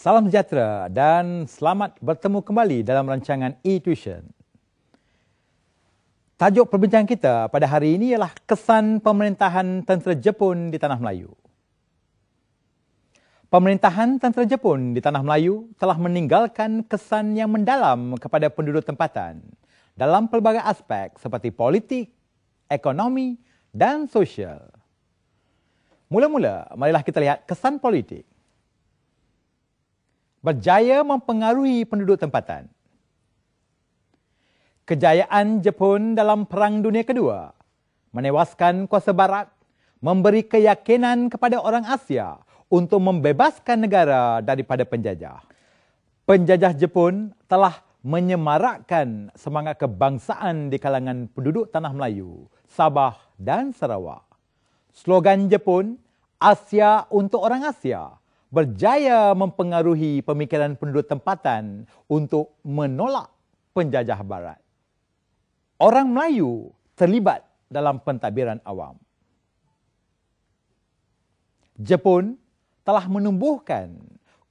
Salam sejahtera dan selamat bertemu kembali dalam rancangan e-tuition. Tajuk perbincangan kita pada hari ini ialah kesan pemerintahan tentera Jepun di Tanah Melayu. Pemerintahan tentera Jepun di Tanah Melayu telah meninggalkan kesan yang mendalam kepada penduduk tempatan dalam pelbagai aspek seperti politik, ekonomi dan sosial. Mula-mula, marilah kita lihat kesan politik. Berjaya mempengaruhi penduduk tempatan. Kejayaan Jepun dalam Perang Dunia Kedua menewaskan kuasa barat, memberi keyakinan kepada orang Asia untuk membebaskan negara daripada penjajah. Penjajah Jepun telah menyemarakkan semangat kebangsaan di kalangan penduduk Tanah Melayu, Sabah dan Sarawak. Slogan Jepun, Asia untuk orang Asia, berjaya mempengaruhi pemikiran penduduk tempatan untuk menolak penjajah barat. Orang Melayu terlibat dalam pentadbiran awam. Jepun telah menumbuhkan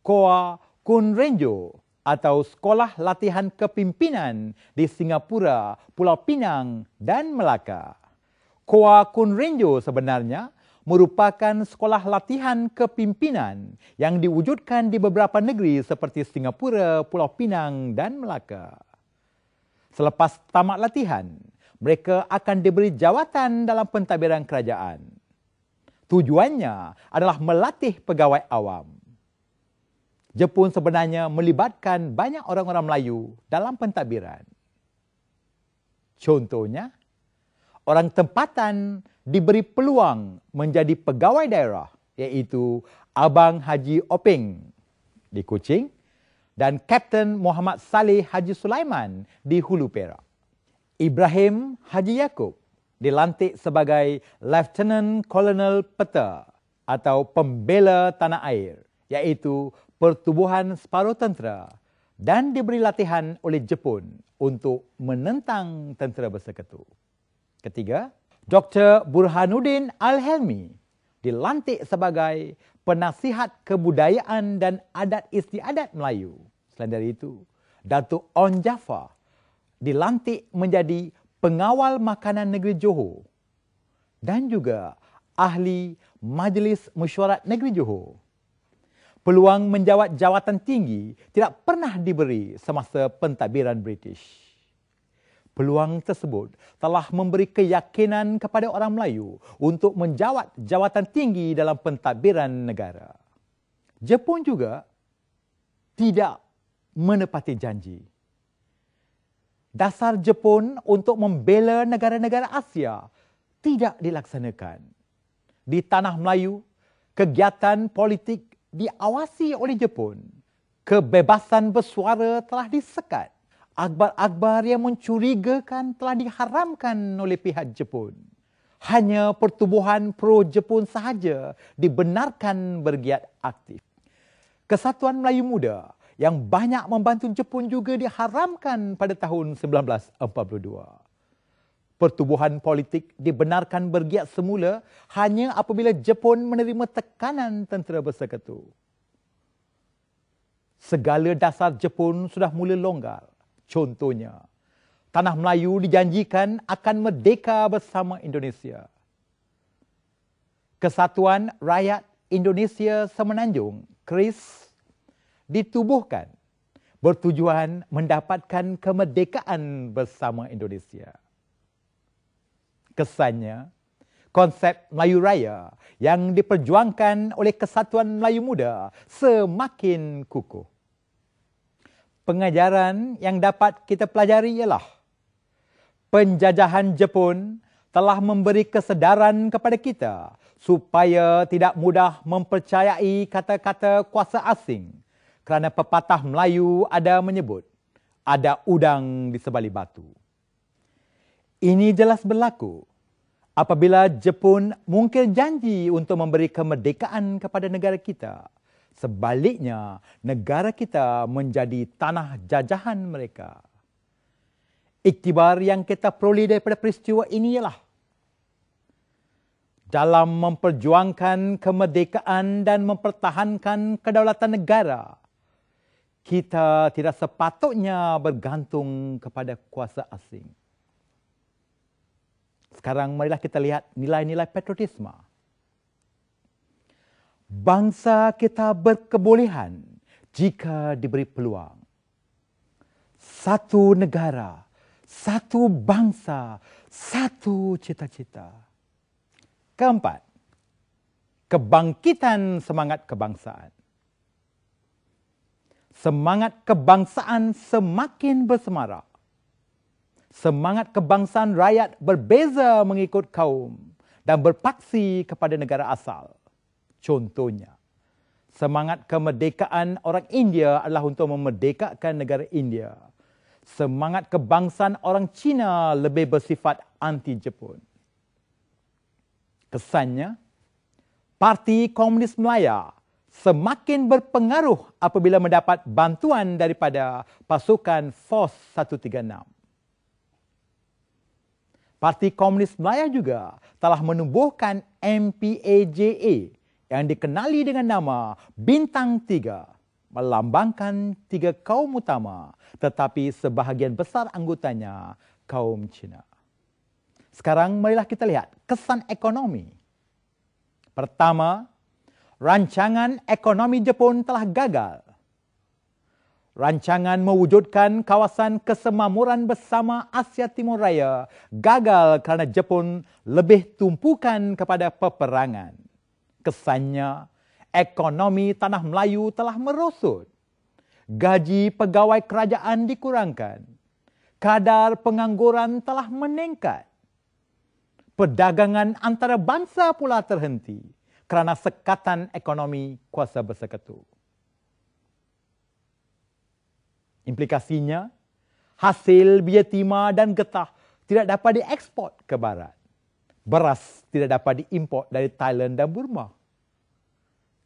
Koa Kunrenjo atau Sekolah Latihan Kepimpinan di Singapura, Pulau Pinang dan Melaka. Koa Kunrenjo sebenarnya merupakan sekolah latihan kepimpinan yang diwujudkan di beberapa negeri seperti Singapura, Pulau Pinang dan Melaka. Selepas tamat latihan, mereka akan diberi jawatan dalam pentadbiran kerajaan. Tujuannya adalah melatih pegawai awam. Jepun sebenarnya melibatkan banyak orang-orang Melayu dalam pentadbiran. Contohnya, orang tempatan diberi peluang menjadi pegawai daerah, iaitu Abang Haji Openg di Kuching dan Kapten Muhammad Saleh Haji Sulaiman di Hulu Perak. Ibrahim Haji Yaakob dilantik sebagai Lieutenant Colonel Peta atau Pembela Tanah Air, iaitu Pertubuhan Separuh Tentera, dan diberi latihan oleh Jepun untuk menentang tentera bersekutu. Ketiga, Dr. Burhanuddin Al-Helmi dilantik sebagai penasihat kebudayaan dan adat istiadat Melayu. Selain dari itu, Datuk On Jaafar dilantik menjadi pengawal makanan negeri Johor dan juga ahli Majlis Mesyuarat Negeri Johor. Peluang menjawat jawatan tinggi tidak pernah diberi semasa pentadbiran British. Peluang tersebut telah memberi keyakinan kepada orang Melayu untuk menjawat jawatan tinggi dalam pentadbiran negara. Jepun juga tidak menepati janji. Dasar Jepun untuk membela negara-negara Asia tidak dilaksanakan. Di Tanah Melayu, kegiatan politik diawasi oleh Jepun. Kebebasan bersuara telah disekat. Akhbar-akhbar yang mencurigakan telah diharamkan oleh pihak Jepun. Hanya pertubuhan pro-Jepun sahaja dibenarkan bergiat aktif. Kesatuan Melayu Muda yang banyak membantu Jepun juga diharamkan pada tahun 1942. Pertubuhan politik dibenarkan bergiat semula hanya apabila Jepun menerima tekanan tentera bersekutu. Segala dasar Jepun sudah mula longgar. Contohnya, Tanah Melayu dijanjikan akan merdeka bersama Indonesia. Kesatuan Rakyat Indonesia Semenanjung, KRIS, ditubuhkan bertujuan mendapatkan kemerdekaan bersama Indonesia. Kesannya, konsep Melayu Raya yang diperjuangkan oleh Kesatuan Melayu Muda semakin kukuh. Pengajaran yang dapat kita pelajari ialah penjajahan Jepun telah memberi kesedaran kepada kita supaya tidak mudah mempercayai kata-kata kuasa asing kerana pepatah Melayu ada menyebut, ada udang di sebalik batu. Ini jelas berlaku apabila Jepun mungkir janji untuk memberi kemerdekaan kepada negara kita. Sebaliknya, negara kita menjadi tanah jajahan mereka. Iktibar yang kita peroleh daripada peristiwa ini ialah dalam memperjuangkan kemerdekaan dan mempertahankan kedaulatan negara, kita tidak sepatutnya bergantung kepada kuasa asing. Sekarang marilah kita lihat nilai-nilai patriotisme. Bangsa kita berkebolehan jika diberi peluang. Satu negara, satu bangsa, satu cita-cita. Keempat, kebangkitan semangat kebangsaan. Semangat kebangsaan semakin bersemarak. Semangat kebangsaan rakyat berbeza mengikut kaum dan berpaksi kepada negara asal. Contohnya, semangat kemerdekaan orang India adalah untuk memerdekakan negara India. Semangat kebangsaan orang Cina lebih bersifat anti-Jepun. Kesannya, Parti Komunis Melaya semakin berpengaruh apabila mendapat bantuan daripada pasukan FOS 136. Parti Komunis Melaya juga telah menumbuhkan MPAJA yang dikenali dengan nama Bintang 3, melambangkan 3 kaum utama, tetapi sebahagian besar anggotanya kaum Cina. Sekarang marilah kita lihat kesan ekonomi. Pertama, rancangan ekonomi Jepun telah gagal. Rancangan mewujudkan kawasan kesemakmuran bersama Asia Timur Raya gagal kerana Jepun lebih tumpukan kepada peperangan. Kesannya, ekonomi tanah Melayu telah merosot. Gaji pegawai kerajaan dikurangkan. Kadar pengangguran telah meningkat. Perdagangan antara bangsa pula terhenti kerana sekatan ekonomi kuasa bersekutu. Implikasinya, hasil biji timah dan getah tidak dapat diekspor ke barat. Beras tidak dapat diimport dari Thailand dan Burma.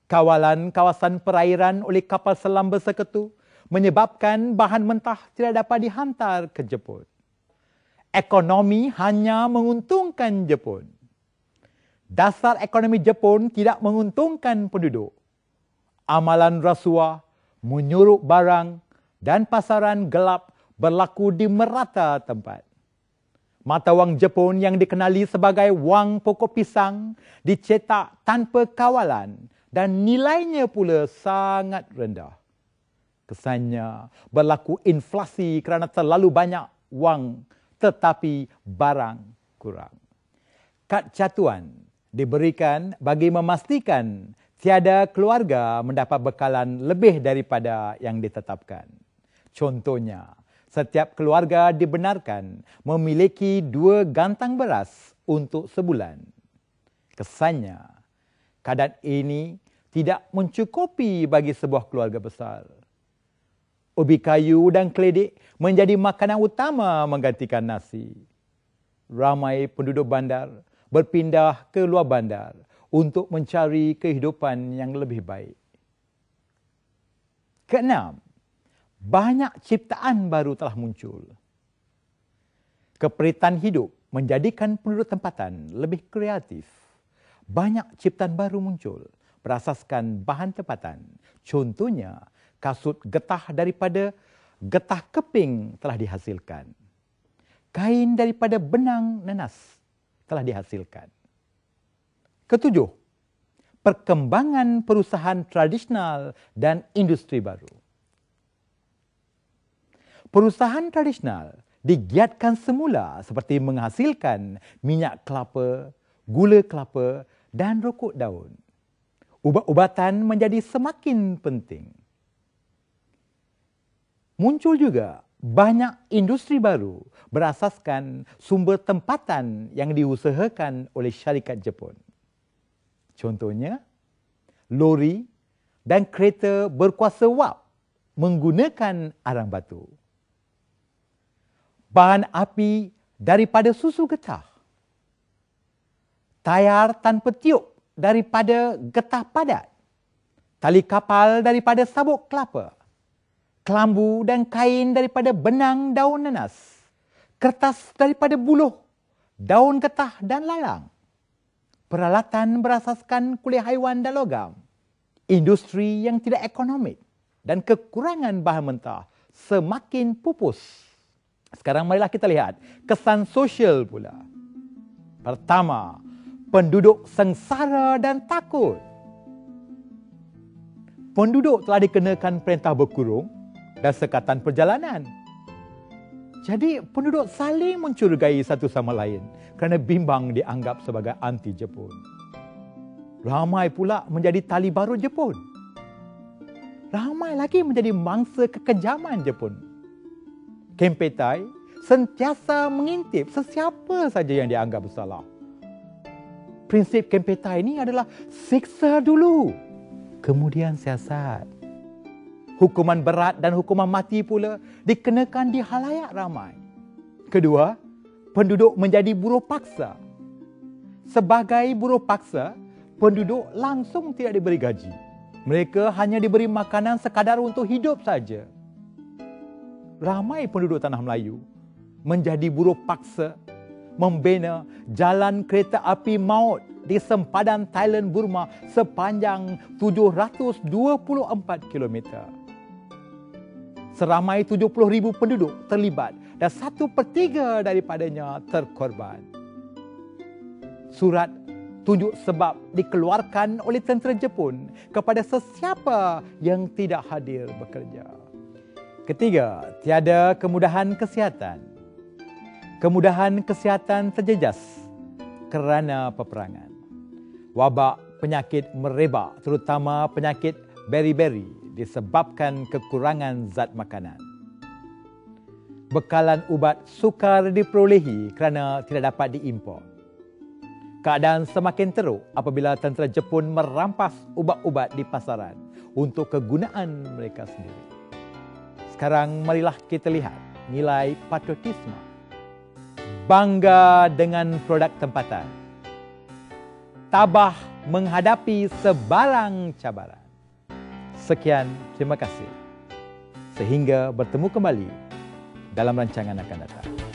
Kawalan kawasan perairan oleh kapal selam bersekutu menyebabkan bahan mentah tidak dapat dihantar ke Jepun. Ekonomi hanya menguntungkan Jepun. Dasar ekonomi Jepun tidak menguntungkan penduduk. Amalan rasuah, menyuruh barang dan pasaran gelap berlaku di merata tempat. Mata wang Jepun yang dikenali sebagai wang pokok pisang dicetak tanpa kawalan dan nilainya pula sangat rendah. Kesannya berlaku inflasi kerana terlalu banyak wang tetapi barang kurang. Kad catuan diberikan bagi memastikan tiada keluarga mendapat bekalan lebih daripada yang ditetapkan. Contohnya, setiap keluarga dibenarkan memiliki 2 gantang beras untuk sebulan. Kesannya, kadar ini tidak mencukupi bagi sebuah keluarga besar. Ubi kayu dan keledek menjadi makanan utama menggantikan nasi. Ramai penduduk bandar berpindah ke luar bandar untuk mencari kehidupan yang lebih baik. Keenam, banyak ciptaan baru telah muncul. Keperitan hidup menjadikan penduduk tempatan lebih kreatif. Banyak ciptaan baru muncul berasaskan bahan tempatan. Contohnya, kasut getah daripada getah keping telah dihasilkan. Kain daripada benang nanas telah dihasilkan. Ketujuh, perkembangan perusahaan tradisional dan industri baru. Perusahaan tradisional digiatkan semula seperti menghasilkan minyak kelapa, gula kelapa dan rokok daun. Ubat-ubatan menjadi semakin penting. Muncul juga banyak industri baru berasaskan sumber tempatan yang diusahakan oleh syarikat Jepun. Contohnya, lori dan kereta berkuasa wap menggunakan arang batu. Bahan api daripada susu getah. Tayar tanpa tiup daripada getah padat. Tali kapal daripada sabuk kelapa. Kelambu dan kain daripada benang daun nanas. Kertas daripada buluh, daun getah dan lalang. Peralatan berasaskan kulit haiwan dan logam. Industri yang tidak ekonomik dan kekurangan bahan mentah semakin pupus. Sekarang marilah kita lihat kesan sosial pula. Pertama, penduduk sengsara dan takut. Penduduk telah dikenakan perintah berkurung dan sekatan perjalanan. Jadi penduduk saling mencurigai satu sama lain kerana bimbang dianggap sebagai anti-Jepun. Ramai pula menjadi tali barut Jepun. Ramai lagi menjadi mangsa kekejaman Jepun. Kempeitai sentiasa mengintip sesiapa saja yang dianggap bersalah. Prinsip Kempeitai ini adalah siksa dulu, kemudian siasat. Hukuman berat dan hukuman mati pula dikenakan di halayak ramai. Kedua, penduduk menjadi buruh paksa. Sebagai buruh paksa, penduduk langsung tidak diberi gaji. Mereka hanya diberi makanan sekadar untuk hidup saja. Ramai penduduk Tanah Melayu menjadi buruh paksa membina jalan kereta api maut di sempadan Thailand Burma sepanjang 724 km. Seramai 70,000 penduduk terlibat dan 1/3 daripadanya terkorban. Surat tunjuk sebab dikeluarkan oleh tentera Jepun kepada sesiapa yang tidak hadir bekerja. Ketiga, tiada kemudahan kesihatan. Kemudahan kesihatan terjejas kerana peperangan. Wabak penyakit merebak, terutama penyakit beri-beri disebabkan kekurangan zat makanan. Bekalan ubat sukar diperolehi kerana tidak dapat diimport. Keadaan semakin teruk apabila tentera Jepun merampas ubat-ubat di pasaran untuk kegunaan mereka sendiri. Sekarang marilah kita lihat nilai patriotisme. Bangga dengan produk tempatan. Tabah menghadapi sebarang cabaran. Sekian, terima kasih. Sehingga bertemu kembali dalam rancangan akan datang.